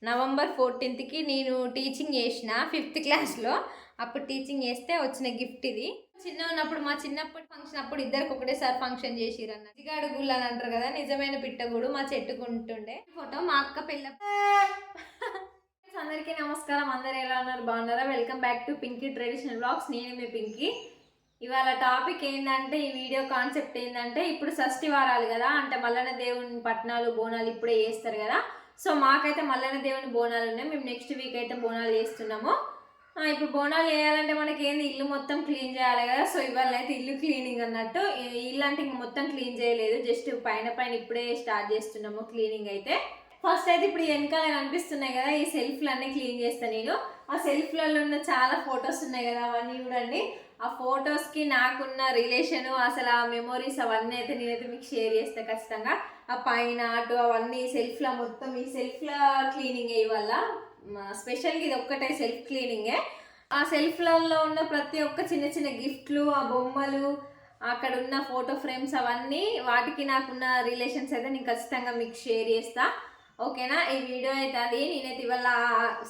November 14కి నేను teaching చేసిన 5th క్లాస్లో. అప్పుడు టీచింగ్ చేస్తే వచ్చిన గిఫ్ట్ ఇది. చిన్న ఉన్నప్పుడు మా చిన్నప్పటి ఫంక్షన్ అప్పుడు ఇద్దరికి ఒకటేసారి ఫంక్షన్ చేసిరన్న జిగాడు గుళ్ళు అని అంటారు కదా, నిజమైన పిట్టగుడు మా చెట్టుకుంటుండే ఫోటో మా అక్క పిల్ల. అందరికీ నమస్కారం, అందరు ఎలా ఉన్నారు, బాగున్నారా? Welcome back to Pinky traditional blogs. నేను మీ పింకీ. ఇవాళ టాపిక్ ఏంటంటే, ఈ వీడియో కాన్సెప్ట్ ఏంటంటే, ఇప్పుడు షష్ఠి వారాలు కదా, అంటే మల్లన్న దేవుని పట్నాలు బోనాలు ఇప్పుడే చేస్తారు కదా. సో మాకైతే మల్లన్న దేవుని బోనాలు ఉన్నాయి. మేము నెక్స్ట్ వీక్ అయితే బోనాలు చేస్తున్నాము. ఇప్పుడు బోనాలు చేయాలంటే మనకి ఏంది, ఇల్లు మొత్తం క్లీన్ చేయాలి కదా. సో ఇవాళ అయితే ఇల్లు క్లీనింగ్ అన్నట్టు. ఇల్లు అంటే ఇంక మొత్తం క్లీన్ చేయలేదు, జస్ట్ పైన ఇప్పుడే స్టార్ట్ చేస్తున్నాము క్లీనింగ్ అయితే. ఫస్ట్ అయితే ఇప్పుడు వెనకాల కనిపిస్తున్నాయి కదా, ఈ సెల్ఫ్లన్నీ క్లీన్ చేస్తాను నేను. ఆ సెల్ఫ్లలో ఉన్న చాలా ఫొటోస్ ఉన్నాయి కదా, అవన్నీ చూడండి. ఆ ఫొటోస్కి నాకున్న రిలేషను, అసలు ఆ మెమొరీస్ అవన్నీ అయితే నేనైతే మీకు షేర్ చేస్తాను ఖచ్చితంగా. ఆ పైన అటు అవన్నీ సెల్ఫ్లో మొత్తం ఈ సెల్ఫ్లో క్లీనింగ్ వల్ల స్పెషల్గా ఇది ఒక్కటే సెల్ఫ్ క్లీనింగే. ఆ సెల్ఫ్లలో ఉన్న ప్రతి ఒక్క చిన్న చిన్న గిఫ్ట్లు, ఆ బొమ్మలు, అక్కడ ఉన్న ఫోటో ఫ్రేమ్స్ అవన్నీ, వాటికి నాకున్న రిలేషన్స్ అయితే నేను ఖచ్చితంగా మీకు షేర్ చేస్తా. ఓకేనా? ఈ వీడియో అయితే అది నేనైతే ఇవాళ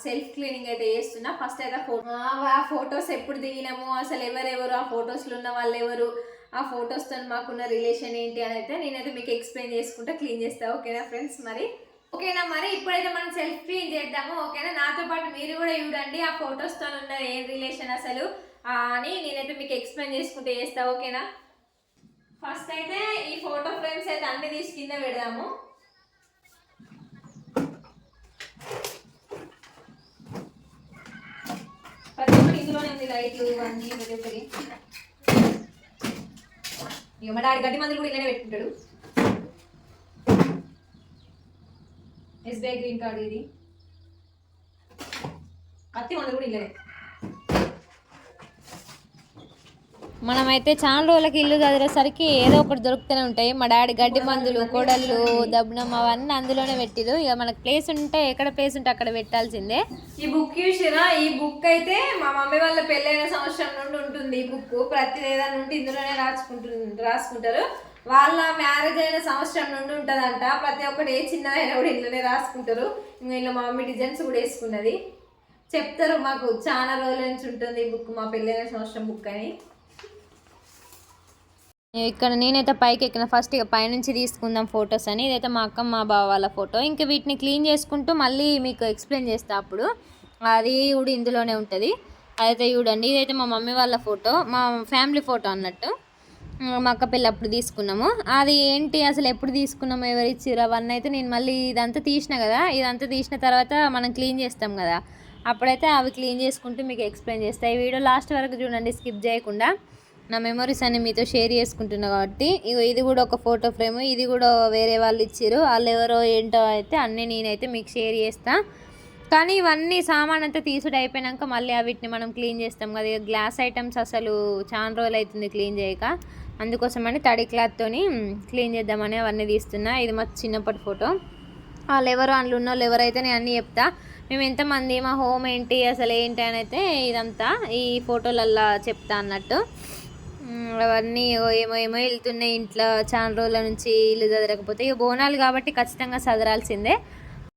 సెల్ఫ్ క్లీనింగ్ అయితే చేస్తున్నా. ఫస్ట్ అయితే ఆ ఫొటోస్ ఎప్పుడు దిగినాము, అసలు ఎవరెవరు, ఆ ఫొటోస్లో ఉన్న వాళ్ళు ఎవరు, ఆ ఫొటోస్తో మాకున్న రిలేషన్ ఏంటి అని అయితే నేనైతే మీకు ఎక్స్ప్లెయిన్ చేసుకుంటా క్లీన్ చేస్తా. ఓకేనా ఫ్రెండ్స్? మరి ఇప్పుడైతే మనం సెల్ఫ్ క్లీన్ చేద్దాము. ఓకేనా? నాతో పాటు మీరు కూడా చూడండి, ఆ ఫొటోస్తో ఉన్న ఏం రిలేషన్ అసలు అని నేనైతే మీకు ఎక్స్ప్లెయిన్ చేసుకుంటూ చేస్తా. ఓకేనా? ఫస్ట్ అయితే ఈ ఫోటో ఫ్రేమ్స్ అయితే అన్ని తీసి కింద పెడదాము. ప్రతి ఒక్కటి ఇందులోనే ఉంది, లైట్లు ఇవన్నీ ప్రతి ఒక్కటి. ఇక మా డాడీ గడ్డి మందులు కూడా ఇలానే పెట్టుకుంటాడు. ఎస్బీఐ గ్రీన్ కార్డు ఇది, అత్తి మందులు కూడా ఇలానే. మనమైతే చాలా రోజులకి ఇల్లు చదివేసరికి ఏదో ఒకటి దొరుకుతూనే ఉంటాయి. మా డాడీ గడ్డి మందులు, కొడళ్ళు, దబ్బనం అవన్నీ అందులోనే పెట్టిరు. ఇక మనకు ప్లేస్ ఉంటే, ఎక్కడ ప్లేస్ ఉంటే అక్కడ పెట్టాల్సిందే. ఈ బుక్ చూసిరా? ఈ బుక్ అయితే మా మమ్మీ వాళ్ళ పెళ్ళైన సంవత్సరం నుండి ఉంటుంది. ఈ బుక్ ప్రతి ఏదైనా నుండి ఇందులోనే రాసుకుంటారు. వాళ్ళ మ్యారేజ్ అయిన సంవత్సరం నుండి ఉంటుందంట. ప్రతి ఒక్కటి ఏ చిన్నదైనా కూడా ఇంట్లోనే రాసుకుంటారు. ఇంట్లో మా మమ్మీ డిజైన్స్ కూడా వేసుకున్నది. చెప్తారు మాకు చాలా రోజుల నుంచి ఉంటుంది ఈ బుక్, మా పెళ్ళైన సంవత్సరం బుక్ అని. ఇక్కడ నేనైతే పైకి ఎక్కిన. ఫస్ట్ ఇక పైనుంచి తీసుకుందాం ఫొటోస్ అని. ఇదైతే మా అక్క మా బావ వాళ్ళ ఫోటో. ఇంకా వీటిని క్లీన్ చేసుకుంటూ మళ్ళీ మీకు ఎక్స్ప్లెయిన్ చేస్తా. అప్పుడు అది కూడా ఇందులోనే ఉంటుంది. అదైతే చూడండి, ఇదైతే మా మమ్మీ వాళ్ళ ఫోటో, మా ఫ్యామిలీ ఫోటో అన్నట్టు. మా అక్క పెళ్ళి అప్పుడు తీసుకున్నాము. అది ఏంటి అసలు ఎప్పుడు తీసుకున్నాము, ఎవరు ఇచ్చారు అవన్నీ అయితే నేను మళ్ళీ ఇదంతా తీసిన కదా. ఇదంతా తీసిన తర్వాత మనం క్లీన్ చేస్తాం కదా, అప్పుడైతే అవి క్లీన్ చేసుకుంటూ మీకు ఎక్స్ప్లెయిన్ చేస్తాను. ఈ వీడియో లాస్ట్ వరకు చూడండి, స్కిప్ చేయకుండా. నా మెమరీస్ అన్ని మీతో షేర్ చేసుకుంటున్నా కాబట్టి. ఇది కూడా ఒక ఫోటో ఫ్రేమ్, ఇది కూడా వేరే వాళ్ళు ఇచ్చారు. వాళ్ళు ఎవరో ఏంటో అయితే అన్నీ నేనైతే మీకు షేర్ చేస్తా. కానీ ఇవన్నీ సామాన్ అంతా తీసుడు అయిపోయాక మళ్ళీ వీటిని మనం క్లీన్ చేస్తాం కదా. ఇక గ్లాస్ ఐటమ్స్ అసలు చాలా రోజులు అవుతుంది క్లీన్ చేయక, అందుకోసమని తడి క్లాత్తోని క్లీన్ చేద్దామని అవన్నీ తీస్తున్నా. ఇది మా చిన్నప్పటి ఫోటో. వాళ్ళు ఎవరో అందులో ఉన్న వాళ్ళు ఎవరైతే నేను అన్నీ చెప్తా. మేము ఎంతమంది, మా హోమ్ ఏంటి, అసలు ఏంటి అని అయితే ఇదంతా ఈ ఫోటోలల్లో చెప్తా అన్నట్టు. అవన్నీ ఏమో వెళ్తున్నాయి ఇంట్లో చాలా రోజుల నుంచి ఇల్లు చదరకపోతే. ఇక బోనాలు కాబట్టి ఖచ్చితంగా చదరాల్సిందే.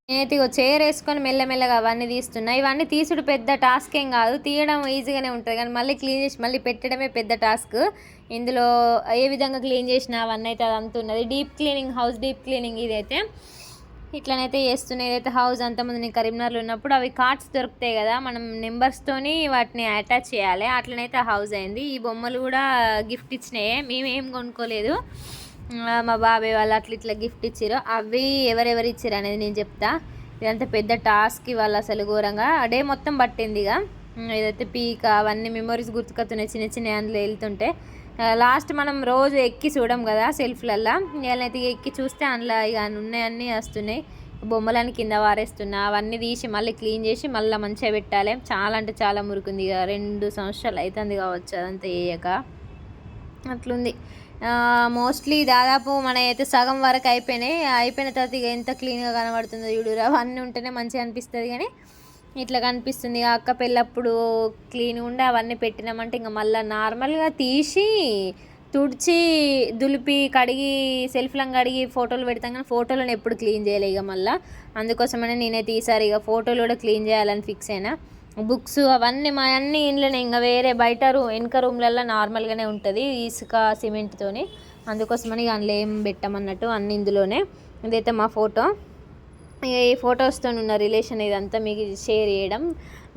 నేనైతే చైర్ వేసుకొని మెల్లమెల్లగా అవన్నీ తీస్తున్నా. ఇవన్నీ తీసుడు పెద్ద టాస్క్ ఏం కాదు, తీయడం ఈజీగానే ఉంటుంది. కానీ మళ్ళీ క్లీన్ చేసి మళ్ళీ పెట్టడమే పెద్ద టాస్క్. ఇందులో ఏ విధంగా క్లీన్ చేసినా అవన్నీ అయితే అదంతా ఉన్నది. Deep cleaning, house deep cleaning ఇదైతే ఇట్లనైతే చేస్తున్నాయి. ఏదైతే హౌస్ అంతమంది నేను కరీంనగర్లో ఉన్నప్పుడు అవి కార్డ్స్ దొరుకుతాయి కదా, మనం నెంబర్స్తోని వాటిని అటాచ్ చేయాలి. అట్లనైతే హౌస్ అయింది. ఈ బొమ్మలు కూడా గిఫ్ట్ ఇచ్చినాయే, మేమేం కొనుక్కోలేదు. మా బాబాయ్ వాళ్ళు ఇట్లా గిఫ్ట్ ఇచ్చారు. అవి ఎవరెవరు ఇచ్చారు అనేది నేను చెప్తా. ఇదంతా పెద్ద టాస్క్ ఇవాళ, అసలు ఘోరంగా డే మొత్తం పట్టింది. ఇక ఏదైతే పీక అవన్నీ మెమరీస్ గుర్తుకొస్తున్నాయి చిన్న చిన్న అందులో వెళ్తుంటే. లాస్ట్ మనం రోజు ఎక్కి చూడం కదా సెల్ఫ్లల్లో, ఇవాళైతే ఎక్కి చూస్తే అందులో ఇక ఉన్నాయన్నీ వస్తున్నాయి. బొమ్మలని కింద వారేస్తున్నా. అవన్నీ తీసి మళ్ళీ క్లీన్ చేసి మళ్ళీ మంచిగా పెట్టాలి. చాలా అంటే చాలా మురుకుంది. ఇక 2 సంవత్సరాలు అవుతుంది కావచ్చు అదంతా వేయక, అట్లుంది. మోస్ట్లీ దాదాపు మన అయితే సగం వరకు అయిపోయిన తర్వాత ఇక ఎంత క్లీన్గా కనబడుతుందో చూడు. అవన్నీ ఉంటేనే మంచిగా అనిపిస్తుంది. కానీ ఇట్లా కనిపిస్తుంది. అక్క పెళ్ళప్పుడు క్లీన్ ఉండి అవన్నీ పెట్టినామంటే ఇంకా మళ్ళీ నార్మల్గా తీసి తుడిచి దులిపి కడిగి సెల్ఫ్లను కడిగి ఫోటోలు పెడతాం కానీ ఫోటోలను ఎప్పుడు క్లీన్ చేయలే ఇక మళ్ళీ. అందుకోసమనే నేనైతే ఈసారి ఇక ఫోటోలు కూడా క్లీన్ చేయాలని ఫిక్స్ అయినా. బుక్స్ అవన్నీ మా అన్ని ఇంట్లోనే, ఇంకా వేరే బయట వెనక రూమ్లలో నార్మల్గానే ఉంటుంది ఇసుక సిమెంట్తోని. అందుకోసమని ఇక అందులో ఏం పెట్టమన్నట్టు అన్ని ఇందులోనే. ఇదైతే మా ఫోటో. ఈ ఫొటోస్తో ఉన్న రిలేషన్ ఇదంతా మీకు షేర్ చేయడం.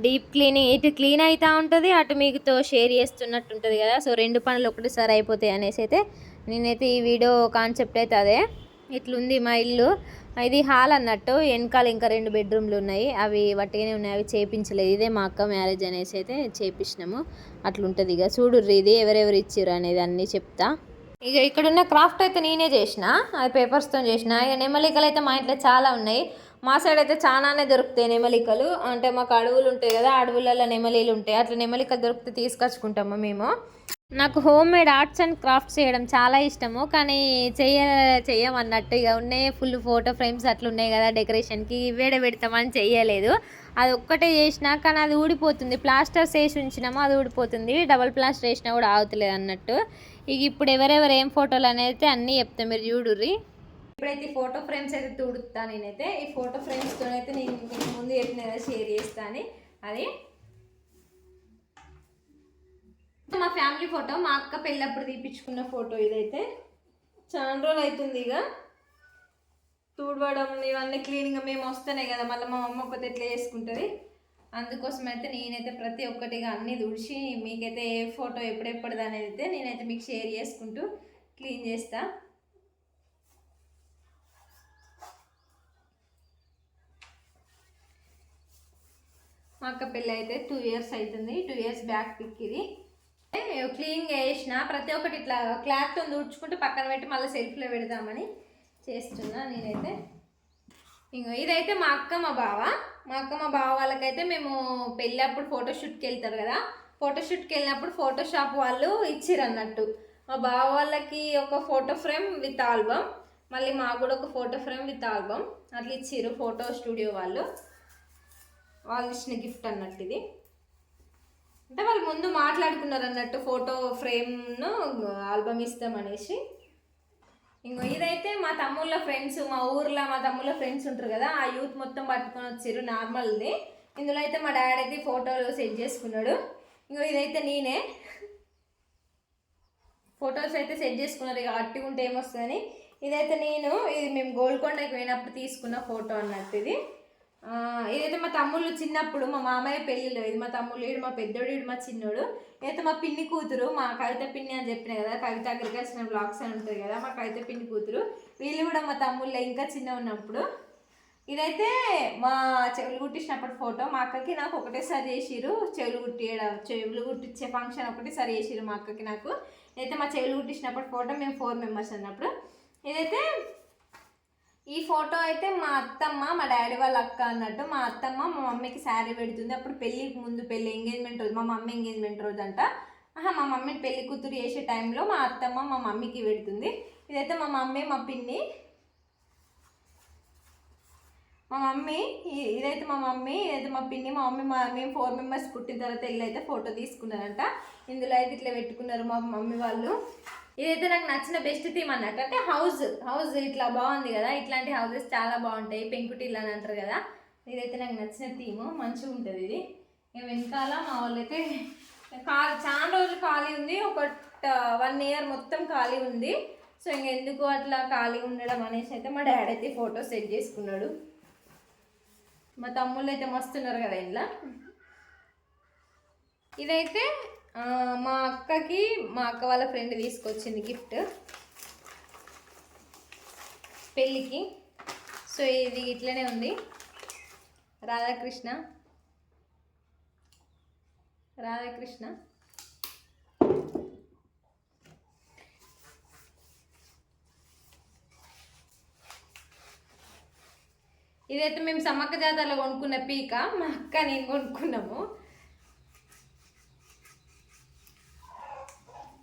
డీప్ క్లీనింగ్ ఇటు క్లీన్ అవుతూ ఉంటుంది, అటు మీకుతో షేర్ చేస్తున్నట్టు ఉంటుంది కదా. సో 2 పనులు ఒకటేసారి అయిపోతాయి అనేసి అయితే నేనైతే ఈ వీడియో కాన్సెప్ట్ అయితే అదే. ఇట్లుంది మా ఇల్లు. ఇది హాల్ అన్నట్టు. వెనకాల ఇంకా 2 బెడ్రూమ్లు ఉన్నాయి, అవి వట్టిగానే ఉన్నాయి, అవి చేపించలేదు. ఇదే మా అక్క మ్యారేజ్ అనేసి అయితే చేపించినాము. అట్లుంటుంది ఇక. చూడుర్రి ఇది ఎవరెవరు ఇచ్చారు అనేది అన్నీ చెప్తా. ఇక ఇక్కడున్న క్రాఫ్ట్ అయితే నేనే చేసిన, అది పేపర్స్తో చేసిన. ఇక నెమలికలు అయితే మా ఇంట్లో చాలా ఉన్నాయి. మా సైడ్ అయితే చాలానే దొరుకుతాయి నెమలికలు. అంటే మాకు అడవులు ఉంటాయి కదా, అడవులలో నెమలీలు ఉంటాయి. అట్లా నెమలికలు దొరికితే తీసుకొచ్చుకుంటాము మేము. నాకు home made arts and crafts చేయడం చాలా ఇష్టము, కానీ చెయ్యమన్నట్టు ఇక ఉన్నాయి. ఫుల్ ఫోటో ఫ్రేమ్స్ అట్లా ఉన్నాయి కదా డెకరేషన్కి, ఇవేడే పెడతామని చెయ్యలేదు. అది ఒక్కటే చేసినా కానీ అది ఊడిపోతుంది. ప్లాస్టర్స్ వేసి ఉంచినామో అది ఊడిపోతుంది, డబల్ ప్లాస్టర్ వేసినా కూడా ఆగుతలేదు అన్నట్టు. ఇక ఇప్పుడు ఎవరెవరు ఏం ఫోటోలు అనేది అన్నీ చెప్తాను, మీరు చూడుర్రి. ఇప్పుడైతే ఈ ఫోటో ఫ్రేమ్స్ అయితే తుడుతాను నేనైతే. ఈ ఫోటో ఫ్రేమ్స్తో అయితే నేను మీకు ముందు చెప్పిన షేర్ చేస్తాను. అది మా ఫ్యామిలీ ఫోటో, మా అక్క పెళ్ళప్పుడు తీపించుకున్న ఫోటో. ఇదైతే చాలా రోజులు అవుతుంది ఇక తుడవడం ఇవన్నీ క్లీనింగ్ మేము వస్తేనే కదా, మళ్ళీ మా అమ్మ ఒకటి ఎట్లా చేసుకుంటుంది. అందుకోసం అయితే నేనైతే ప్రతి ఒక్కటిగా అన్నీ తుడిచి మీకైతే ఏ ఫోటో ఎప్పుడెప్పటిది అనేది అయితే నేనైతే మీకు షేర్ చేసుకుంటూ క్లీన్ చేస్తా. మా అక్క పెళ్ళి అయితే 2 years అవుతుంది. 2 years బ్యాక్ పిక్ ఇది. క్లీన్ చేసిన ప్రతి ఒక్కటి ఇట్లా క్లాత్తో తుడుచుకుంటూ పక్కన పెట్టి మళ్ళీ సెల్ఫ్లో పెడదామని చేస్తున్నా నేనైతే. ఇంకో ఇదైతే మా అక్క మా బావ. మా అక్క మా బావ వాళ్ళకైతే మేము పెళ్ళి అప్పుడు ఫోటోషూట్కి వెళ్తారు కదా, ఫోటోషూట్కి వెళ్ళినప్పుడు ఫోటోషాప్ వాళ్ళు ఇచ్చిర్రు అన్నట్టు. మా బావ వాళ్ళకి ఒక ఫోటో ఫ్రేమ్ విత్ ఆల్బమ్, మళ్ళీ మాకు కూడా ఒక ఫోటో ఫ్రేమ్ విత్ ఆల్బమ్ అట్లా ఇచ్చిర్రు ఫోటో స్టూడియో వాళ్ళు. వాళ్ళు ఇచ్చిన గిఫ్ట్ అన్నట్టు ఇది. అంటే వాళ్ళు ముందు మాట్లాడుకున్నారు అన్నట్టు ఫోటో ఫ్రేమ్ను ఆల్బమ్ ఇస్తామనేసి. ఇంకో ఇదైతే మా తమ్ముళ్ళ ఫ్రెండ్స్, మా ఊర్లో మా తమ్ముళ్ళ ఫ్రెండ్స్ ఉంటారు కదా, ఆ యూత్ మొత్తం పట్టుకొని వచ్చారు నార్మల్ది. ఇందులో అయితే మా డాడీ అయితే ఫోటోలు సెట్ చేసుకున్నాడు. ఇంకో ఇదైతే నేనే ఫొటోస్ అయితే సెట్ చేసుకున్నారు. ఇక అట్టుకుంటే ఏమొస్తుందని. ఇదైతే ఇది మేము గోల్కొండకి పోయినప్పుడు తీసుకున్న ఫోటో అన్నట్టు ఇది. ఇదైతే మా తమ్ముళ్ళు చిన్నప్పుడు, మా మామయ్య పెళ్ళిలో. ఇది మా తమ్ముళ్ళు, ఈడు మా పెద్దోడు, ఈడు మా చిన్నోడు. ఇదైతే మా పిన్ని కూతురు, మా కవిత పిన్ని అని చెప్పిన కదా, కవిత అగ్రికల్చర్ బ్లాగ్స్ అని ఉంటుంది కదా, మా కవిత పిన్ని కూతురు. వీళ్ళు కూడా మా తమ్ముళ్ళే ఇంకా చిన్న ఉన్నప్పుడు. ఇదైతే మా చెవులు కుట్టించినప్పుడు ఫోటో. మా అక్కకి నాకు ఒకటేసారి చేసిరు చెవులు కుట్టించే ఫంక్షన్ ఒకటేసారి చేసిరు మా అక్కకి నాకు. ఇదైతే మా చెవులు కుట్టించినప్పుడు ఫోటో, మేము 4 members అన్నప్పుడు. ఇదైతే ఈ ఫోటో అయితే మా అత్తమ్మ మా డాడీ వాళ్ళ అక్క అన్నట్టు. మా అత్తమ్మ మా మమ్మీకి శారీ పెడుతుంది. అప్పుడు పెళ్ళికి ముందు, పెళ్ళి ఎంగేజ్మెంట్ రోజు, మా మమ్మీ ఎంగేజ్మెంట్ రోజు అంట. మా మమ్మీని పెళ్లి కూతురు చేసే టైంలో మా అత్తమ్మ మా మమ్మీకి పెడుతుంది. ఇదైతే మా మమ్మీ మా పిన్ని మా మమ్మీ. ఇదైతే మా మమ్మీ, ఇదైతే మా పిన్ని. మా మమ్మీ మేము 4 members పుట్టిన తర్వాత ఇల్లైతే ఫోటో తీసుకున్నారంట. ఇందులో అయితే ఇట్లా పెట్టుకున్నారు మా మమ్మీ వాళ్ళు. ఇదైతే నాకు నచ్చిన బెస్ట్ థీమ్ అన్నట్టు. అంటే హౌస్ ఇట్లా బాగుంది కదా, ఇట్లాంటి హౌసెస్ చాలా బాగుంటాయి, పెంకుటిల్లు అని అంటారు కదా. ఇదైతే నాకు నచ్చిన థీము, మంచిగా ఉంటుంది ఇది. ఇక వెనకాల మా వాళ్ళు అయితే చాలా రోజులు ఖాళీ ఉంది, ఒక 1 year మొత్తం ఖాళీ ఉంది. సో ఇంకెందుకు అట్లా ఖాళీ ఉండడం అనేసి అయితే మా డాడీ అయితే ఫోటో సెట్ చేసుకున్నాడు. మా తమ్ముళ్ళు అయితే మస్తున్నారు కదా ఇంట్లో. ఇదైతే మా అక్కకి మా అక్క వాళ్ళ ఫ్రెండ్ తీసుకొచ్చింది గిఫ్ట్ పెళ్ళికి. సో ఇది ఇట్లనే ఉంది, రాధాకృష్ణ. ఇదైతే మేము సమ్మక్క జాతరలో కొనుక్కున్న పీక, మా అక్క నేను కొనుక్కున్నాము.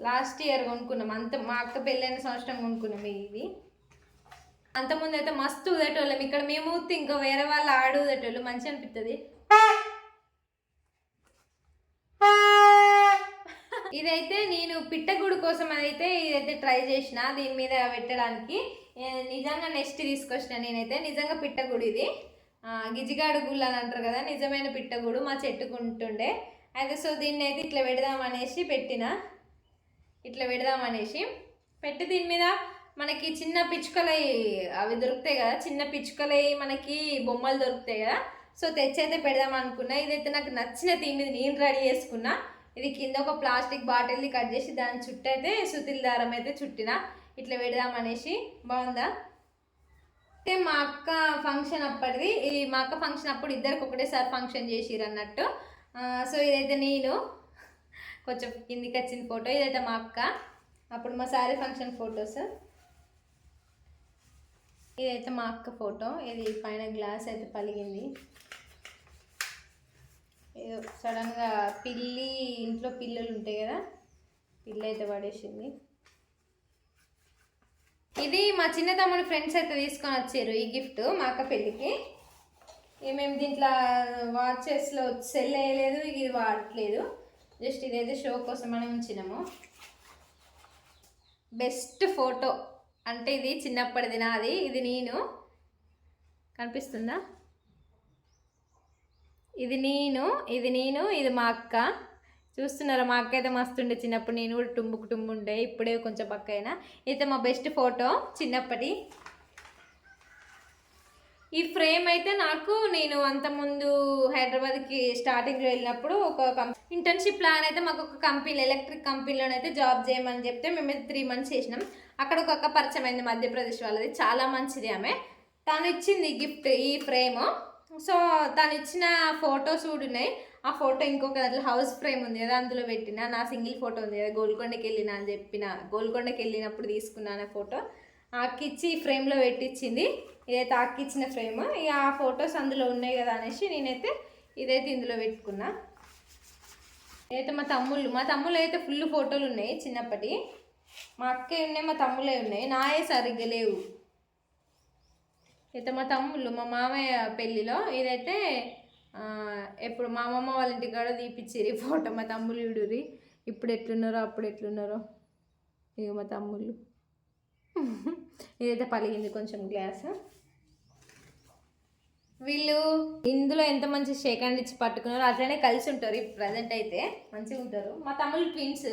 లాస్ట్ ఇయర్ కొనుక్కున్నాం, మా అక్క పెళ్ళైన సంవత్సరం కొనుక్కున్నాం ఇది. అంతకుముందు అయితే మస్తు ఊదేటోళ్ళం ఇక్కడ మేము, ఇంకా వేరే వాళ్ళు ఆడు ఊదేటోళ్ళు, మంచిగా అనిపిస్తుంది. ఇదైతే నేను పిట్టగూడు కోసం అయితే ఇదైతే ట్రై చేసిన దీని మీద పెట్టడానికి. నిజంగా నెక్స్ట్ తీసుకొచ్చిన నేనైతే నిజంగా పిట్టగూడు ఇది. గిజిగాడు గుళ్ళు అని అంటారు కదా, నిజమైన పిట్టగూడు మా చెట్టుకుంటుండే అయితే. సో దీన్ని అయితే ఇట్లా పెడదామనేసి పెట్టిన, ఇట్లా పెడదామనేసి పెట్టి దీని మీద మనకి చిన్న పిచ్చుకలై అవి దొరుకుతాయి కదా, చిన్న పిచ్చుకలై మనకి బొమ్మలు దొరుకుతాయి కదా. సో తెచ్చైతే పెడదాం అనుకున్నా. ఇదైతే నాకు నచ్చిన థీమ్ ఇది నేను రెడీ చేసుకున్నా. ఇది కింద ఒక ప్లాస్టిక్ బాటిల్ని కట్ చేసి దాని చుట్టూ అయితే సుతిల దారం అయితే చుట్టిన, ఇట్లా పెడదామనేసి. బాగుందా? అయితే మా అక్క ఫంక్షన్ అప్పటిది, ఈ మా అక్క ఫంక్షన్ అప్పుడు ఇద్దరికి ఒకటేసారి ఫంక్షన్ చేసిరు అన్నట్టు. సో ఇదైతే నేను కొంచెం కిందికి వచ్చిన ఫోటో. ఇదైతే మా అక్క అప్పుడు మా శారీ ఫంక్షన్ ఫొటోస్. ఇదైతే మా అక్క ఫోటో. ఇది పైన గ్లాస్ అయితే పలిగింది. ఏదో సడన్గా పిల్లి, ఇంట్లో పిల్లలు ఉంటాయి కదా, పిల్లి అయితే పడేసింది. ఇది మా చిన్న తమ్ముడి ఫ్రెండ్స్ అయితే తీసుకొని వచ్చారు ఈ గిఫ్ట్ మా అక్క పెళ్ళికి. మేము దీంట్లో వాచెస్లో సెల్ వేయలేదు, ఇది వాడట్లేదు, జస్ట్ ఇదైతే షో కోసం మనం ఉంచినాము. బెస్ట్ ఫోటో అంటే ఇది చిన్నప్పటిది నాది. ఇది నేను, కనిపిస్తుందా? ఇది నేను, ఇది మా అక్క. చూస్తున్నారా? మా అక్క అయితే మస్తుండే చిన్నప్పుడు. నేను కూడా టుంబుకు ఉండే, ఇప్పుడే కొంచెం పక్క అయినా. అయితే మా బెస్ట్ ఫోటో చిన్నప్పటి. ఈ ఫ్రేమ్ అయితే నాకు, నేను అంతకుముందు హైదరాబాద్కి స్టార్టింగ్లో వెళ్ళినప్పుడు ఒక ఇంటర్న్షిప్ ప్లాన్ అయితే మాకు ఒక కంపెనీ, ఎలక్ట్రిక్ కంపెనీలోనైతే జాబ్ చేయమని చెప్తే మేమైతే 3 months చేసినాం. అక్కడ ఒక అక్క పరిచయం అయింది, మధ్యప్రదేశ్ వాళ్ళది, చాలా మంచిది ఆమె. తను ఇచ్చింది గిఫ్ట్ ఈ ఫ్రేమ్. సో తను ఇచ్చిన ఫొటోస్ కూడా ఉన్నాయి. ఆ ఫోటో ఇంకొక దాంట్లో హౌస్ ఫ్రేమ్ ఉంది కదా, అందులో పెట్టిన. నా సింగిల్ ఫోటో ఉంది కదా, గోల్కొండకి వెళ్ళిన అని చెప్పిన, గోల్కొండకి వెళ్ళినప్పుడు తీసుకున్నాను ఫోటో. ఆకిచ్చి ఈ ఫ్రేమ్లో పెట్టించింది. ఇదైతే ఆకిచ్చిన ఫ్రేమ్. ఇక ఆ ఫొటోస్ అందులో ఉన్నాయి కదా అనేసి నేనైతే ఇదైతే ఇందులో పెట్టుకున్నా. ఇదైతే మా తమ్ముళ్ళు అయితే ఫుల్ ఫోటోలు ఉన్నాయి చిన్నప్పటి. మా అక్కే ఉన్నాయి, మా తమ్ముళ్ళే ఉన్నాయి, నాయే సరిగ్గా లేవు. అయితే మా తమ్ముళ్ళు, మా మామయ్య పెళ్ళిలో ఇదైతే ఎప్పుడు మా అమ్మమ్మ వాళ్ళ ఇంటికి కూడా తీపిచ్చిరి ఫోటో. మా తమ్ముళ్ళు విడురి ఇప్పుడు ఎట్లున్నారో అప్పుడు ఎట్లున్నారో. ఇక మా తమ్ముళ్ళు. ఇదైతే పలిగింది కొంచెం గ్లాస్. వీళ్ళు ఇందులో ఎంత మంచి షేక్ హ్యాండ్ ఇచ్చి పట్టుకున్నారో అట్లనే కలిసి ఉంటారు. ఇప్పుడు ప్రజెంట్ అయితే మంచిగా ఉంటారు. మా తమ్ముళ్ళు ట్విన్స్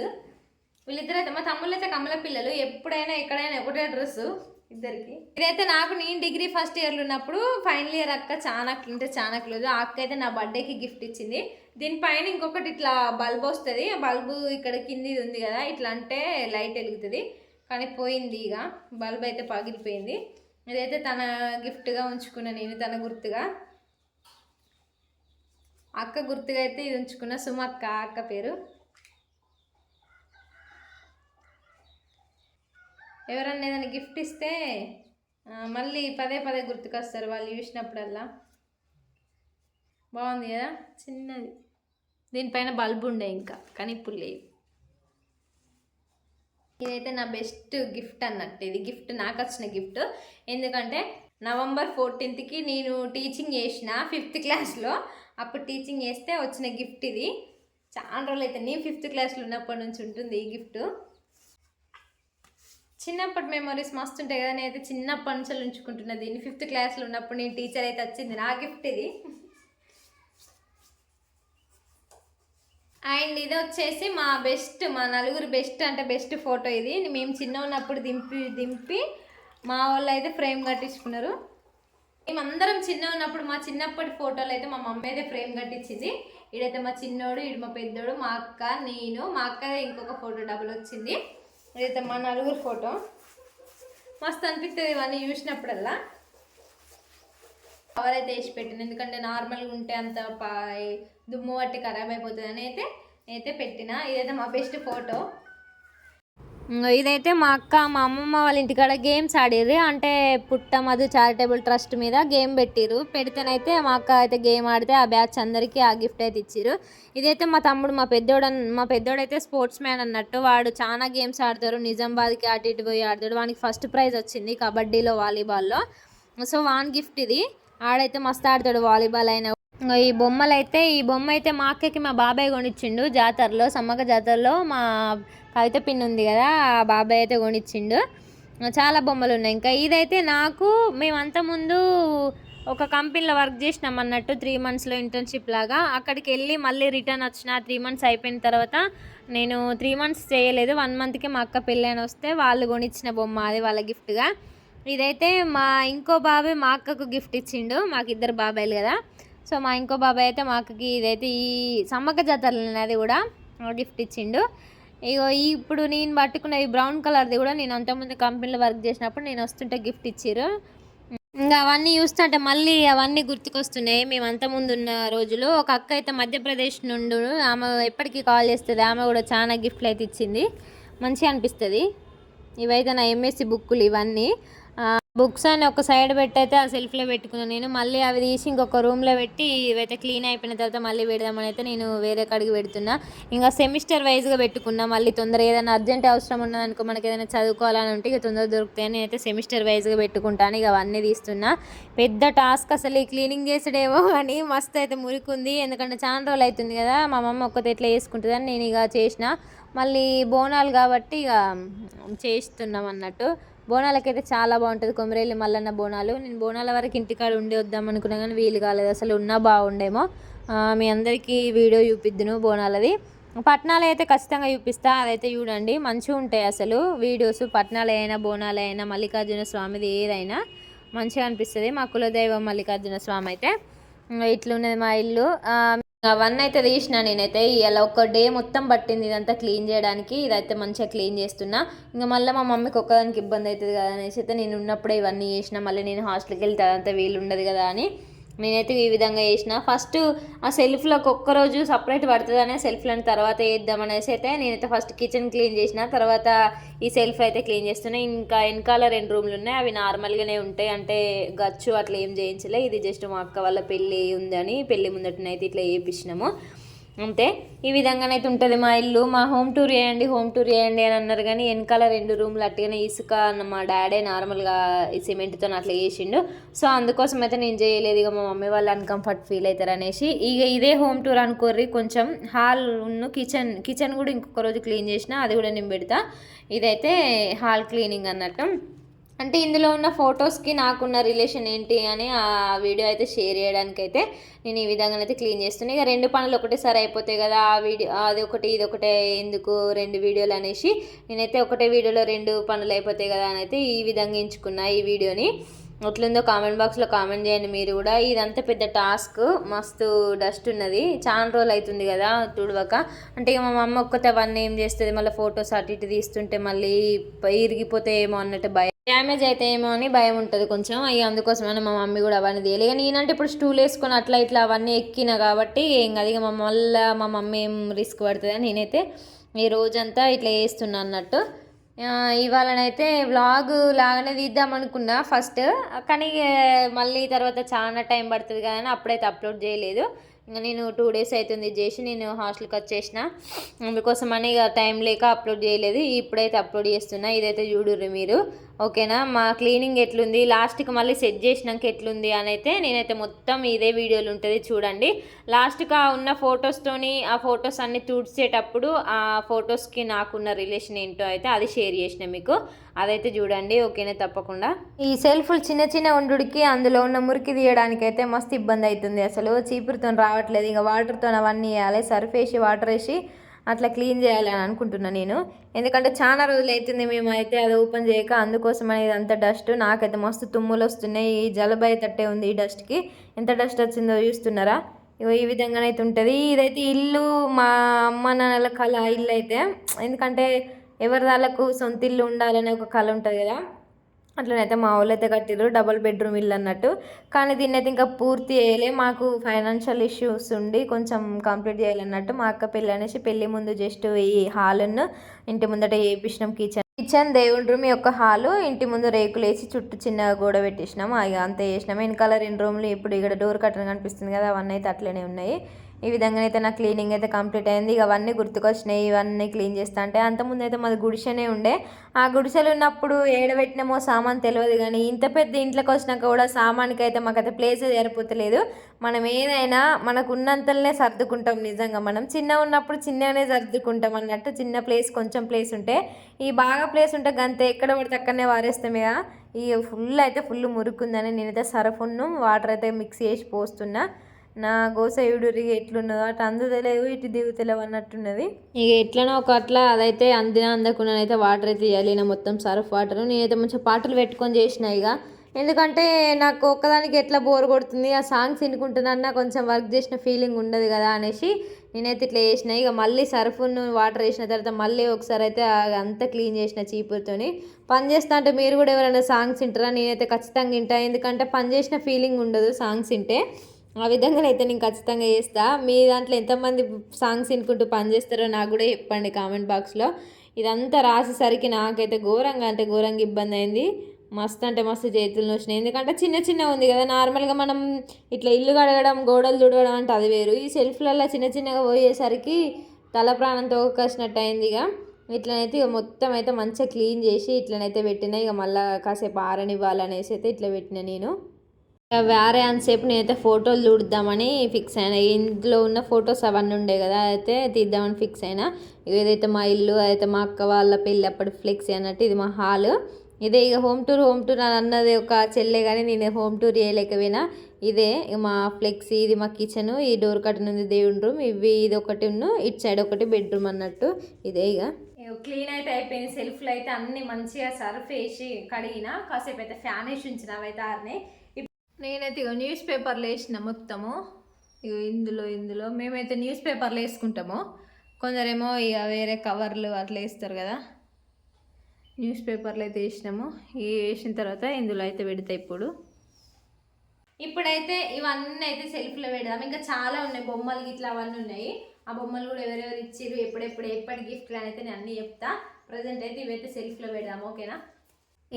వీళ్ళిద్దరు. అయితే మా తమ్ముళ్ళు అయితే కమల పిల్లలు, ఎప్పుడైనా ఎక్కడైనా ఒకటే డ్రెస్సు ఇద్దరికి. ఇదైతే నాకు, నేను డిగ్రీ ఫస్ట్ ఇయర్లో ఉన్నప్పుడు ఫైనల్ ఇయర్ అక్క చాలా చాలా క్లోజ్. ఆ అక్క అయితే నా బర్త్డేకి గిఫ్ట్ ఇచ్చింది. దీనిపైన ఇంకొకటి ఇట్లా బల్బ్ వస్తుంది. ఆ బల్బు ఇక్కడ కింది ఉంది కదా, ఇట్లా అంటే లైట్ వెలుగుతుంది. కానీ పోయింది, ఇక బల్బ్ అయితే పగిలిపోయింది. ఇదైతే తన గిఫ్ట్గా ఉంచుకున్నా నేను, తన గుర్తుగా, అక్క గుర్తుగా అయితే ఇది ఉంచుకున్నా. సుమక్క అక్క పేరు. ఎవరన్నా ఏదైనా గిఫ్ట్ ఇస్తే మళ్ళీ పదే గుర్తుకొస్తారు వాళ్ళు చూసినప్పుడల్లా. బాగుంది కదా, చిన్నది. దీనిపైన బల్బు ఉండే ఇంకా, కానీ ఇప్పుడు లేదు. ఇదైతే నా బెస్ట్ గిఫ్ట్ అన్నట్టు. ఇది గిఫ్ట్ నాకు వచ్చిన గిఫ్ట్. ఎందుకంటే November 14th నేను టీచింగ్ చేసిన 5th క్లాస్లో. అప్పుడు టీచింగ్ చేస్తే వచ్చిన గిఫ్ట్ ఇది. చాలా రోజులు అయితే, నేను 5th క్లాస్లో ఉన్నప్పటి నుంచి ఉంటుంది ఈ గిఫ్ట్. చిన్నప్పటి మెమరీస్ మస్తు ఉంటాయి కదా. నేనైతే చిన్నప్పటి నుంచి ఉంచుకుంటున్నా దీన్ని. 5th క్లాస్లో ఉన్నప్పుడు నేను టీచర్ అయితే వచ్చింది నా గిఫ్ట్ ఇది. అండ్ ఇది వచ్చేసి మా నలుగురు బెస్ట్ అంటే బెస్ట్ ఫోటో ఇది. మేము చిన్న ఉన్నప్పుడు దింపి మా వాళ్ళు అయితే ఫ్రేమ్ కట్టించుకున్నారు. మేమందరం చిన్న ఉన్నప్పుడు మా చిన్నప్పటి ఫోటోలు అయితే మా మమ్మీ అయితే ఫ్రేమ్ కట్టించింది. ఇడైతే మా చిన్నోడు, ఇడు మా పెద్దోడు, మా అక్క, నేను, మా అక్క ఇంకొక ఫోటో డబుల్ వచ్చింది. ఇదైతే మా నలుగురు ఫోటో. మస్తు అనిపిస్తుంది ఇవన్నీ చూసినప్పుడల్లా. కవర్ అయితే వేసి పెట్టిన, ఎందుకంటే నార్మల్గా ఉంటే అంత దుమ్ము పట్టి ఖరాబ్ అయిపోతుంది అని అయితే పెట్టిన. ఇదైతే మా బెస్ట్ ఫోటో. ఇదైతే మా అక్క మా అమ్మమ్మ వాళ్ళ ఇంటికాడ గేమ్స్ ఆడిర్రు. అంటే పుట్ట మధు చారిటబుల్ ట్రస్ట్ మీద గేమ్ పెట్టిరు. పెడితేనైతే మా అక్క అయితే గేమ్ ఆడితే ఆ బ్యాచ్ అందరికీ ఆ గిఫ్ట్ అయితే ఇచ్చిరు. ఇదైతే మా తమ్ముడు, మా పెద్దోడైతే స్పోర్ట్స్ మ్యాన్ అన్నట్టు. వాడు చాలా గేమ్స్ ఆడతారు. నిజామాబాద్కి అటు ఇటు పోయి ఆడతాడు. వానికి ఫస్ట్ ప్రైజ్ వచ్చింది కబడ్డీలో, వాలీబాల్లో. సో వాన్ గిఫ్ట్ ఇది. ఆడైతే మస్తు ఆడతాడు వాలీబాల్ అయినా. ఇంగో ఈ బొమ్మ అయితే మా అక్కకి మా బాబాయ్ కొనిచ్చిండు జాతరలో, సమ్మక్క జాతరలో. మా కవిత పిన్ ఉంది కదా, ఆ బాబాయ్ అయితే కొనిచ్చిండు. చాలా బొమ్మలు ఉన్నాయి. ఇంకా ఇదైతే నాకు, మేమంతా ముందు ఒక కంపెనీలో వర్క్ చేసినాం అన్నట్టు 3 మంత్స్లో ఇంటర్న్షిప్ లాగా. అక్కడికి వెళ్ళి మళ్ళీ రిటర్న్ వచ్చిన 3 మంత్స్ అయిపోయిన తర్వాత, నేను 3 మంత్స్ చేయలేదు, 1 మంత్కి మా అక్క పెళ్ళైన వస్తే వాళ్ళు కొనిచ్చిన బొమ్మ, అది వాళ్ళ గిఫ్ట్గా. ఇదైతే మా ఇంకో బాబాయ్ మా అక్కకు గిఫ్ట్ ఇచ్చిండు, మాకు 2 బాబాయ్లు కదా. సో మా ఇంకో బాబాయ్ అయితే మా అక్కకి ఇదైతే ఈ సమ్మక్క జాతరలో అది కూడా గిఫ్ట్ ఇచ్చిండు. ఇగో ఇప్పుడు నేను పట్టుకున్న ఈ బ్రౌన్ కలర్ది కూడా నేను అంతకుముందు కంపెనీలో వర్క్ చేసినప్పుడు నేను వస్తుంటే గిఫ్ట్ ఇచ్చారు. ఇంకా అవన్నీ చూస్తుంటే మళ్ళీ అవన్నీ గుర్తుకొస్తున్నాయి మేము అంతకుముందు ఉన్న రోజులు. ఒక అక్క అయితే మధ్యప్రదేశ్ నుండి, ఆమె ఎప్పటికీ కాల్ చేస్తుంది, ఆమె కూడా చాలా గిఫ్ట్లు అయితే ఇచ్చింది, మంచిగా అనిపిస్తుంది. ఇవైతే నా ఎంఎస్సి బుక్కులు ఇవన్నీ. బుక్స్ అని ఒక సైడ్ పెట్టి అయితే ఆ సెల్ఫ్లో పెట్టుకున్నాను నేను. మళ్ళీ అవి తీసి ఇంకొక రూమ్లో పెట్టి ఇవైతే క్లీన్ అయిపోయిన తర్వాత మళ్ళీ పెడదామని అయితే నేను వేరే కాడికి పెడుతున్నా. ఇంకా సెమిస్టర్ వైజ్గా పెట్టుకున్నా. మళ్ళీ తొందర ఏదైనా అర్జెంట్ అవసరం ఉన్నదనుకో, మనకి ఏదైనా చదువుకోవాలని ఉంటే ఇక తొందర దొరుకుతాయని నేనైతే సెమిస్టర్ వైజ్గా పెట్టుకుంటాను. ఇక అవన్నీ తీస్తున్నా. పెద్ద టాస్క్ అసలు ఈ క్లీనింగ్ చేసాడేమో అని, మస్తు అయితే మురికుంది. ఎందుకంటే చాలా రోజులు అవుతుంది కదా, మా మమ్మ ఒక్కతే ఎట్లా చేసుకుంటుందని నేను ఇక చేసిన. మళ్ళీ బోనాలు కాబట్టి ఇక చేస్తున్నాం అన్నట్టు. బోనాలకైతే చాలా బాగుంటుంది కొమరేలి మల్లన్న బోనాలు. నేను బోనాల వరకు ఇంటికాడ ఉండి వద్దాం అనుకున్నా కానీ వీలు కాలేదు, అసలు ఉన్నా బాగుండేమో. మీ అందరికీ వీడియో చూపిద్దును బోనాలది. పట్నాలు అయితే ఖచ్చితంగా చూపిస్తా, అదైతే చూడండి, మంచిగా ఉంటాయి అసలు వీడియోస్. పట్నాలు అయినా బోనాలు అయినా మల్లికార్జున స్వామిది ఏదైనా మంచిగా అనిపిస్తుంది. మా కులదైవం మల్లికార్జున స్వామి అయితే. ఇట్లున్నది మా ఇల్లు. అవన్నీ అయితే తీసిన నేనైతే. ఇలా ఒక డే మొత్తం పట్టింది ఇదంతా క్లీన్ చేయడానికి. ఇదైతే మంచిగా క్లీన్ చేస్తున్నా. ఇంకా మళ్ళీ మా మమ్మీకి ఒక్కదానికి ఇబ్బంది అవుతుంది కదా అనేసి అయితే నేను ఉన్నప్పుడే ఇవన్నీ చేసిన. మళ్ళీ నేను హాస్టల్కి వెళ్తే అదంతా వీలు ఉండదు కదా అని నేనైతే ఈ విధంగా చేసిన. ఫస్ట్ ఆ సెల్ఫ్లోకి ఒక్కరోజు సపరేట్ పడుతుందనే సెల్ఫ్లను తర్వాత వేద్దామనేసి అయితే నేనైతే ఫస్ట్ కిచెన్ క్లీన్ చేసిన, తర్వాత ఈ సెల్ఫ్ అయితే క్లీన్ చేస్తున్నాయి. ఇంకా వెనకాల 2 రూమ్లు ఉన్నాయి, అవి నార్మల్గానే ఉంటాయి, అంటే గచ్చు అట్లా ఏం చేయించలే. ఇది జస్ట్ మా అక్క వాళ్ళ పెళ్ళి ఉందని పెళ్ళి ముందటనైతే ఇట్లా చేయించినాము అంతే. ఈ విధంగానైతే ఉంటుంది మా ఇల్లు. మా హోమ్ టూర్ చేయండి అని అన్నారు కానీ వెనకాల 2 రూమ్లు అట్టుగానే ఇసుక మా డాడీ నార్మల్గా ఈ సిమెంట్తో అట్లా చేసిండు. సో అందుకోసం అయితే నేను చేయలేదు, ఇక మా మమ్మీ వాళ్ళు అన్కంఫర్ట్ ఫీల్ అవుతారు అనేసి. ఇక ఇదే హోమ్ టూర్ అనుకోర్రి. కొంచెం హాల్ ఉన్న కిచెన్ కూడా ఇంకొక రోజు క్లీన్ చేసిన, అది కూడా నేను పెడతా. ఇదైతే హాల్ క్లీనింగ్ అన్నట్టు. అంటే ఇందులో ఉన్న ఫొటోస్కి నాకున్న రిలేషన్ ఏంటి అని ఆ వీడియో అయితే షేర్ చేయడానికైతే నేను ఈ విధంగానైతే క్లీన్ చేస్తున్నాను. ఇక 2 పనులు ఒకటేసారి అయిపోతాయి కదా, ఆ వీడియో అది ఒకటి ఇది ఒకటే ఎందుకు 2 వీడియోలు అనేసి నేనైతే ఒకటే వీడియోలో 2 పనులు అయిపోతాయి కదా అని అయితే ఈ విధంగా ఎంచుకున్నా ఈ వీడియోని. ఎట్లుందో కామెంట్ బాక్స్లో కామెంట్ చేయండి మీరు కూడా. ఇదంతా పెద్ద టాస్క్, మస్తు డస్ట్ ఉన్నది, చాలా రోజులు అవుతుంది కదా తుడవక. అంటే ఇక మా అమ్మ ఒక్కతే అవన్నీ ఏం చేస్తుంది, మళ్ళీ ఫొటోస్ అటు ఇటు తీస్తుంటే మళ్ళీ ఇరిగిపోతాయేమో అన్నట్టు భయం, డ్యామేజ్ అయితే ఏమో అని భయం ఉంటుంది కొంచెం. అయ్యి అందుకోసమైనా మా మమ్మీ కూడా అవన్నీ తీయాలి. ఇక నేనంటే ఇప్పుడు స్టూల్ వేసుకొని అట్లా ఇట్లా అవన్నీ ఎక్కినా కాబట్టి ఏం కాదు. ఇక మళ్ళీ మా మమ్మీ ఏం రిస్క్ పడుతుంది అని నేనైతే ఈ రోజంతా ఇట్లా వేస్తున్నా అన్నట్టు. ఇవాళనైతే వ్లాగ్ లాగానే తీద్దాం అనుకున్నా ఫస్ట్, కానీ మళ్ళీ తర్వాత చాలా టైం పడుతుంది కదా అని అప్పుడైతే అప్లోడ్ చేయలేదు. ఇంకా నేను 2 డేస్ అవుతుంది చేసి నేను హాస్టల్కి వచ్చేసిన, అందుకోసం అని ఇక టైం లేక అప్లోడ్ చేయలేదు. ఇప్పుడైతే అప్లోడ్ చేస్తున్నా. ఇదైతే చూడుర్రి మీరు, ఓకేనా. మా క్లీనింగ్ ఎట్లుంది, లాస్ట్కి మళ్ళీ సెట్ చేసినాక ఎట్లుంది అని అయితే నేనైతే మొత్తం ఇదే వీడియోలు ఉంటుంది చూడండి. లాస్ట్కి ఉన్న ఫొటోస్తోని ఆ ఫొటోస్ అన్ని తుడిచేటప్పుడు ఆ ఫొటోస్కి నాకున్న రిలేషన్ ఏంటో అయితే అది షేర్ చేసిన మీకు, అదైతే చూడండి ఓకేనా తప్పకుండా. ఈ సెల్ఫ్లు చిన్న చిన్న ఉండుడికి అందులో ఉన్న మురికి తీయడానికి అయితే మస్తు ఇబ్బంది అవుతుంది, అసలు చీపురుతో రావట్లేదు. ఇక వాటర్తో అవన్నీ వేయాలి, సర్ఫ్ వేసి వాటర్ వేసి అట్లా క్లీన్ చేయాలని అనుకుంటున్నాను నేను. ఎందుకంటే చాలా రోజులు అవుతుంది మేము అయితే అది ఓపెన్ చేయక, అందుకోసం అనేది అంత డస్ట్. నాకైతే మస్తు తుమ్ములు వస్తున్నాయి, ఈ జలుబు తట్టే ఉంది ఈ డస్ట్కి. ఎంత డస్ట్ వచ్చిందో చూస్తున్నారా. ఈ విధంగానైతే ఉంటుంది. ఇదైతే ఇల్లు మా అమ్మ నాన్నల కళ ఇల్లు అయితే, ఎందుకంటే ఎవరి వాళ్ళకు సొంత ఇల్లు ఉండాలనే ఒక కళ ఉంటుంది కదా, అట్లనైతే మా వాళ్ళు అయితే కట్టిర్రు 2 బెడ్రూమ్ ఇల్లు అన్నట్టు. కానీ దీన్ని అయితే ఇంకా పూర్తి చేయలే, మాకు ఫైనాన్షియల్ ఇష్యూస్ ఉండి కొంచెం కంప్లీట్ చేయాలన్నట్టు. మా అక్క పెళ్ళి అనేసి పెళ్ళి ముందు జస్ట్ ఈ హాల్ను ఇంటి ముందట వేయించినాం. కిచెన్ దేవుడి రూమ్ యొక్క హాలు, ఇంటి ముందు రేకులు వేసి చుట్టూ చిన్న గోడ పెట్టేసినాము, ఇక అంతే చేసినాము. వెనకాల 2 రూమ్లు ఇప్పుడు ఇక్కడ డోర్ కట్టన్ కనిపిస్తుంది కదా, అవన్నీ అయితే అట్లనే ఉన్నాయి. ఈ విధంగా అయితే నా క్లీనింగ్ అయితే కంప్లీట్ అయింది. ఇక అవన్నీ గుర్తుకొచ్చినాయి, ఇవన్నీ క్లీన్ చేస్తా అంటే. అంతకుముందు అయితే మాది గుడిసెనే ఉండే. ఆ గుడిసెలు ఉన్నప్పుడు ఏడబెట్టినామో సామాన్ తెలియదు, కానీ ఇంత పెద్ద ఇంట్లోకి వచ్చినాక కూడా సామాన్కి అయితే మాకైతే ప్లేస్ సరిపోతలేదు. మనం ఏదైనా మనకు ఉన్నంతలనే సర్దుకుంటాం. నిజంగా మనం చిన్న ఉన్నప్పుడు చిన్నగానే సర్దుకుంటాం అన్నట్టు. చిన్న ప్లేస్, కొంచెం ప్లేస్ ఉంటే, ఈ బాగా ప్లేస్ ఉంటే గంతే ఎక్కడ పడితే అక్కడనే వారేస్తామే. ఈ ఫుల్ మురుక్కుందని నేనైతే సరఫును వాటర్ అయితే మిక్స్ చేసి పోస్తున్నా. నా గోస ఇడురి ఎట్లున్నదో అటు అందుతలేవు, ఇటు దిగుతలేవు అన్నట్టున్నది. ఇక ఎట్లనో ఒక అట్లా అదైతే అందకుండా అయితే వాటర్ అయితే ఇవ్వాలి. నా మొత్తం సర్ఫ్ వాటర్ నేనైతే మంచిగా పాటలు పెట్టుకొని చేసిన. ఇక ఎందుకంటే నాకు ఒక్కదానికి ఎట్లా బోర్ కొడుతుంది, ఆ సాంగ్స్ వినుకుంటున్నా కొంచెం వర్క్ చేసిన ఫీలింగ్ ఉండదు కదా అనేసి నేనైతే ఇట్లా చేసిన. ఇక మళ్ళీ సర్ఫ్ను వాటర్ వేసిన తర్వాత మళ్ళీ ఒకసారి అయితే అంతా క్లీన్ చేసిన చీపురుతోని. పని చేస్తా అంటే మీరు కూడా ఎవరైనా సాంగ్స్ వింటారా? నేనైతే ఖచ్చితంగా వింటా, ఎందుకంటే పని చేసిన ఫీలింగ్ ఉండదు సాంగ్స్ వింటే. ఆ విధంగా అయితే నేను ఖచ్చితంగా చేస్తా. మీ దాంట్లో ఎంతమంది సాంగ్స్ వినుకుంటూ పని చేస్తారో నాకు కూడా చెప్పండి కామెంట్ బాక్స్లో. ఇదంతా రాసేసరికి నాకైతే ఘోరంగా ఇబ్బంది అయింది. మస్తు అంటే మస్తు చేతులు నొచ్చినాయి. ఎందుకంటే చిన్న ఉంది కదా. నార్మల్గా మనం ఇట్లా ఇల్లు కడగడం, గోడలు తుడవడం అంటే అది వేరు. ఈ సెల్ఫ్లలో చిన్నగా పోయేసరికి తల ప్రాణంతో కసినట్టు అయింది. ఇక ఇట్లనైతే ఇక మొత్తం అయితే మంచిగా క్లీన్ చేసి ఇట్లనైతే పెట్టిన. ఇక మళ్ళీ కాసేపు ఆరనివ్వాలనేసి అయితే ఇట్లా పెట్టిన నేను. వేరే అంతసేపు నేనైతే ఫోటోలు చూద్దామని ఫిక్స్ అయినా. ఇందులో ఉన్న ఫొటోస్ అవన్నీ ఉండే కదా, అయితే తీద్దామని ఫిక్స్ అయినా. ఏదైతే మా ఇల్లు, అయితే మా అక్క వాళ్ళ పెళ్ళి అప్పటి ఫ్లెక్సీ అన్నట్టు. ఇది మా హాల్. ఇదే ఇక హోమ్ టూర్ అని అన్నది ఒక చెల్లె, కానీ నేను హోమ్ టూర్ చేయలేకపోయినా. ఇదే మా ఫ్లెక్సీ, ఇది మా కిచెన్, ఈ డోర్ కట్టన్ ఉంది దేవుని రూమ్, ఇది ఒకటి ఇటు సైడ్ ఒకటి బెడ్రూమ్ అన్నట్టు. ఇదే ఇక క్లీన్ అయితే అయిపోయింది. సెల్ఫ్లో అయితే అన్ని మంచిగా సర్ఫ్ వేసి కడిగిన. కాసేపు అయితే ఫ్యాన్ వేసి ఉంచిన, అవైతే ఆరినాయి. నేనైతే ఇక న్యూస్ పేపర్లు వేసిన మొత్తము. ఇక ఇందులో మేమైతే న్యూస్ పేపర్లు వేసుకుంటాము. కొందరేమో ఇక వేరే కవర్లు అట్లా వేస్తారు కదా. న్యూస్ పేపర్లు అయితే వేసినాము. ఇవి వేసిన తర్వాత ఇందులో అయితే పెడతాయి. ఇప్పుడైతే ఇవన్నీ అయితే సెల్ఫ్లో పెడదాం. ఇంకా చాలా ఉన్నాయి, బొమ్మలు గిట్లా అవన్నీ ఉన్నాయి. ఆ బొమ్మలు కూడా ఎవరెవరు ఇచ్చిర్రు, ఎప్పటి గిఫ్ట్లు అని అయితే నేను అన్నీ చెప్తా. ప్రజెంట్ అయితే ఇవైతే సెల్ఫ్లో పెడదాం, ఓకేనా?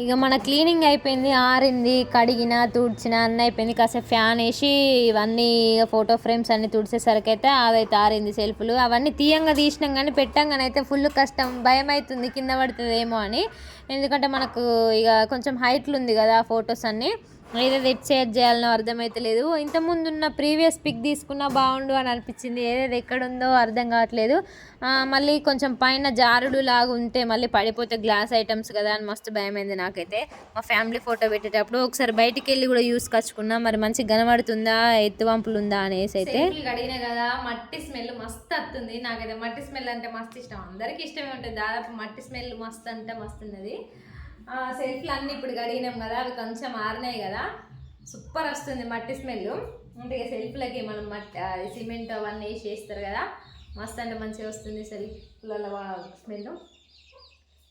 ఇక మన క్లీనింగ్ అయిపోయింది, ఆరింది, కడిగిన, తుడిచిన అన్నీ అయిపోయింది. కాసేపు ఫ్యాన్ వేసి ఇవన్నీ ఫోటో ఫ్రేమ్స్ అన్నీ తుడిచేసరికి అయితే అదైతే ఆరింది సెల్ఫ్లు. అవన్నీ తీయంగా తీసినాం, కానీ పెట్టంగానైతే ఫుల్ కష్టం, భయం అవుతుంది కింద పడుతుందేమో అని. ఎందుకంటే మనకు ఇక కొంచెం హైట్లు ఉంది కదా ఫొటోస్ అన్నీ. ఏదేది షేర్ చేయాలనో అర్థమవుతలేదు. ఇంతకుముందు ఉన్న ప్రీవియస్ పిక్ తీసుకున్నా బాగుండు అని అనిపించింది. ఏదేది ఎక్కడుందో అర్థం కావట్లేదు. మళ్ళీ కొంచెం పైన జారుడు లాగా ఉంటే మళ్ళీ పడిపోతే గ్లాస్ ఐటమ్స్ కదా అని మస్తు భయమైంది నాకైతే. మా ఫ్యామిలీ ఫోటో పెట్టేటప్పుడు ఒకసారి బయటికి వెళ్ళి కూడా యూస్ కచ్చుకున్నా, మరి మంచిగా కనబడుతుందా, ఎత్తువంపులు ఉందా అనేసి. అయితే అడిగిన కదా, మట్టి స్మెల్ మస్తు వస్తుంది. నాకైతే మట్టి స్మెల్ అంటే మస్తు ఇష్టం. అందరికీ ఇష్టమే ఉంటుంది దాదాపు. మట్టి స్మెల్ మస్తు అంటే మస్తు ఉన్నది. సెల్ఫ్లు అన్నీ ఇప్పుడు కడిగినాం కదా, అవి కొంచెం ఆరినాయి కదా, సూపర్ వస్తుంది మట్టి స్మెల్. అంటే ఇక సెల్ఫ్లకి మనం సిమెంట్ అవన్నీ వేసి చేస్తారు కదా, మస్తు అంటే మంచిగా వస్తుంది సెల్ఫ్లలో స్మెల్.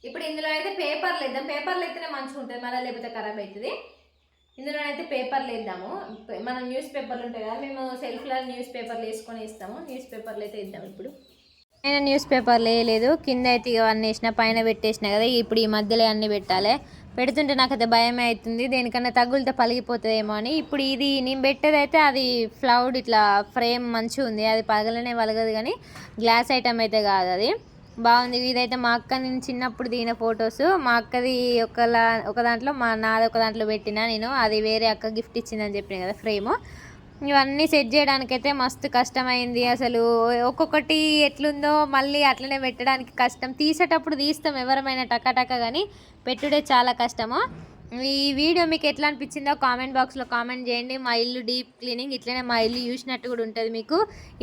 ఇప్పుడు ఇందులో అయితే పేపర్లు వేద్దాం. పేపర్లు అయితేనే మంచిగా ఉంటుంది, మళ్ళీ లేకపోతే ఖరాబ్ అవుతుంది. ఇందులో అయితే పేపర్లు వేద్దాము. మనం న్యూస్ పేపర్లు ఉంటాయి కదా, మేము సెల్ఫ్లో న్యూస్ పేపర్లు వేసుకొని ఇస్తాము. న్యూస్ పేపర్లు అయితే వేద్దాం. ఇప్పుడు నేను న్యూస్ పేపర్లు వేయలేదు, కింద అయితే ఇవన్నీ వేసిన, పైన పెట్టేసిన కదా. ఇప్పుడు ఈ మధ్యలో అన్నీ పెట్టాలి. పెడుతుంటే నాకైతే భయమే అవుతుంది, దేనికన్నా తగులితే పలిగిపోతుందేమో అని. ఇప్పుడు ఇది నేను పెట్టేది అయితే అది ఫ్లౌడ్ ఇట్లా ఫ్రేమ్ మంచిగా ఉంది, అది పగలనే పలగదు, కానీ గ్లాస్ ఐటమ్ అయితే కాదు, అది బాగుంది. ఇదైతే మా అక్క నేను చిన్నప్పుడు దిగిన ఫొటోస్. మా అక్కది ఒక దాంట్లో, నాది ఒక దాంట్లో పెట్టిన నేను. అది వేరే అక్క గిఫ్ట్ ఇచ్చిందని చెప్పిన కదా ఫ్రేము. ఇవన్నీ సెట్ చేయడానికైతే మస్తు కష్టమైంది అసలు. ఒక్కొక్కటి ఎట్లుందో మళ్ళీ అట్లనే పెట్టడానికి కష్టం. తీసేటప్పుడు తీస్తాం ఎవరమైనా టకాటక, కానీ పెట్టుడే చాలా కష్టము. ఈ వీడియో మీకు ఎట్లా అనిపించిందో కామెంట్ బాక్స్లో కామెంట్ చేయండి. మా ఇల్లు డీప్ క్లీనింగ్ ఇట్లనే మా ఇల్లు చూసినట్టు కూడా ఉంటుంది మీకు.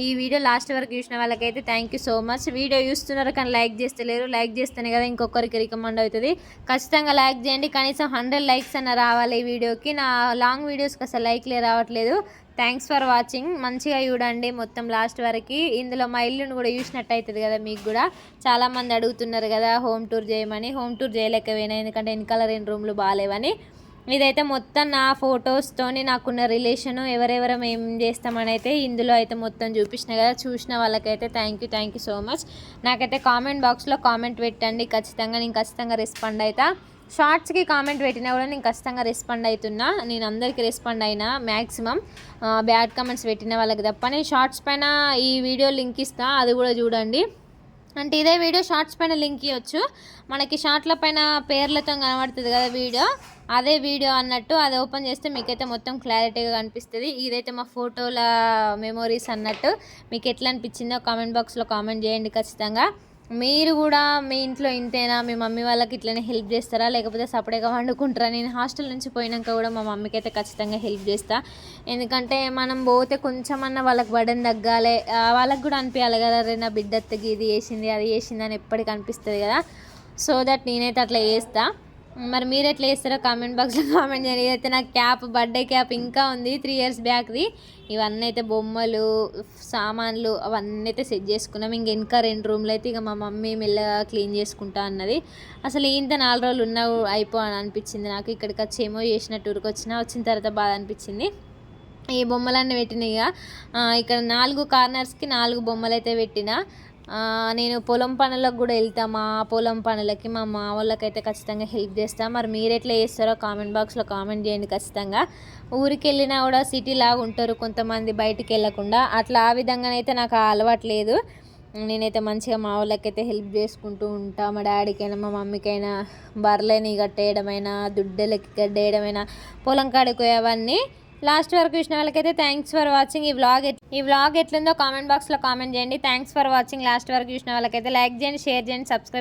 ఈ వీడియో లాస్ట్ వరకు చూసిన వాళ్ళకైతే thank you so much. Video చూస్తున్నారు కానీ లైక్ చేస్తలేరు. లైక్ చేస్తేనే కదా ఇంకొకరికి రికమెండ్ అవుతుంది. ఖచ్చితంగా లైక్ చేయండి. కనీసం 100 లైక్స్ అన్న రావాలి ఈ వీడియోకి. నా లాంగ్ వీడియోస్కి అసలు లైక్లే రావట్లేదు. Thanks for watching. మంచిగా చూడండి మొత్తం లాస్ట్ వరకు. ఇందులో మా ఇల్లును కూడా చూసినట్టు అవుతుంది కదా మీకు కూడా. చాలామంది అడుగుతున్నారు కదా హోమ్ టూర్ చేయమని. హోమ్ టూర్ చేయలేకపోయినా, ఎందుకంటే వెనకాల 2 రూమ్లు బాగాలేవని. ఇదైతే మొత్తం నా ఫొటోస్తోని నాకున్న రిలేషను, ఎవరెవరం ఏం చేస్తామని అయితే ఇందులో అయితే మొత్తం చూపించిన కదా. చూసిన వాళ్ళకైతే థ్యాంక్ యూ సో మచ్. నాకైతే కామెంట్ బాక్స్లో కామెంట్ పెట్టండి ఖచ్చితంగా. నేను ఖచ్చితంగా రెస్పాండ్ అవుతా. షార్ట్స్కి కామెంట్ పెట్టినా కూడా నేను ఖచ్చితంగా రెస్పాండ్ అవుతున్నా. నేను అందరికీ రెస్పాండ్ అయినా మ్యాక్సిమం. బ్యాడ్ కామెంట్స్ పెట్టిన వాళ్ళకి తప్ప. నేను షార్ట్స్ పైన ఈ వీడియో లింక్ ఇస్తా, అది కూడా చూడండి. అంటే ఇదే వీడియో షార్ట్స్ పైన లింక్ ఇవ్వచ్చు. మనకి షార్ట్ల పైన పేర్లతో కనబడుతుంది కదా వీడియో, అదే వీడియో అన్నట్టు. అది ఓపెన్ చేస్తే మీకైతే మొత్తం క్లారిటీగా కనిపిస్తుంది. ఇదైతే మా ఫోటోల మెమోరీస్ అన్నట్టు. మీకు ఎట్లా అనిపించిందో కామెంట్ బాక్స్లో కామెంట్ చేయండి ఖచ్చితంగా. మీరు కూడా మీ ఇంట్లో ఇంతేనా, మీ మమ్మీ వాళ్ళకి ఇట్లనే హెల్ప్ చేస్తారా, లేకపోతే సపరేట్గా వండుకుంటారా? నేను హాస్టల్ నుంచి పోయినాక కూడా మా మమ్మీకి అయితే ఖచ్చితంగా హెల్ప్ చేస్తా. ఎందుకంటే మనం పోతే కొంచెమన్నా వాళ్ళకి బడన్ తగ్గాలి, వాళ్ళకి కూడా అనిపించాలి కదా, రే నా బిడ్డత్తకి ఇది చేసింది అది చేసింది అని ఎప్పటికీ అనిపిస్తుంది కదా. సో దట్ నేనైతే అట్లా చేస్తా. మరి మీరు ఎట్లా చేస్తారో కామెంట్ బాక్స్లో కామెంట్ చేయండి. ఇదైతే నా క్యాప్, బర్త్డే క్యాప్ ఇంకా ఉంది 3 years బ్యాక్ది. ఇవన్నీ అయితే బొమ్మలు, సామాన్లు అవన్నీ అయితే సెట్ చేసుకున్నాం. ఇంకా 2 రూమ్లు అయితే ఇక మా మమ్మీ మెల్లగా క్లీన్ చేసుకుంటా అన్నది. అసలు ఇంత 4 రోజులు ఉన్నా అని అనిపించింది నాకు. ఇక్కడికి వచ్చి ఏమో చేసినట్టు వచ్చిన తర్వాత బాధ అనిపించింది. ఈ బొమ్మలన్నీ పెట్టినాయి. ఇక్కడ 4 కార్నర్స్కి 4 బొమ్మలు అయితే పెట్టిన. నేను పొలం పనులకు కూడా వెళ్తా. మా పొలం పనులకి మా వాళ్ళకైతే ఖచ్చితంగా హెల్ప్ చేస్తా. మరి మీరు ఎట్లా చేస్తారో కామెంట్ బాక్స్లో కామెంట్ చేయండి ఖచ్చితంగా. ఊరికి వెళ్ళినా కూడా సిటీ లాగా ఉంటారు కొంతమంది, బయటికి వెళ్ళకుండా. అట్లా ఆ విధంగానైతే నాకు అలవాటు లేదు. నేనైతే మంచిగా మా వాళ్ళకైతే హెల్ప్ చేసుకుంటూ ఉంటా. మా డాడీకైనా మా మమ్మీకైనా బర్రెని గట్టేయడమైనా, దుడ్డలకి గడ్డేయడమైనా, పొలం కాడికి అవన్నీ. లాస్ట్ వరకు చూసిన వాళ్ళకైతే థ్యాంక్స్ ఫర్ వాచింగ్. ఈ వ్లాగ్ ఎట్లుందో కామెంట్ బాక్స్లో కామెంట్ చేయండి. Thanks for watching. లాస్ట్ వరకు చూసిన వాళ్ళకైతే లైక్ చేయండి, షేర్ చేయండి, సబ్స్క్రైబ్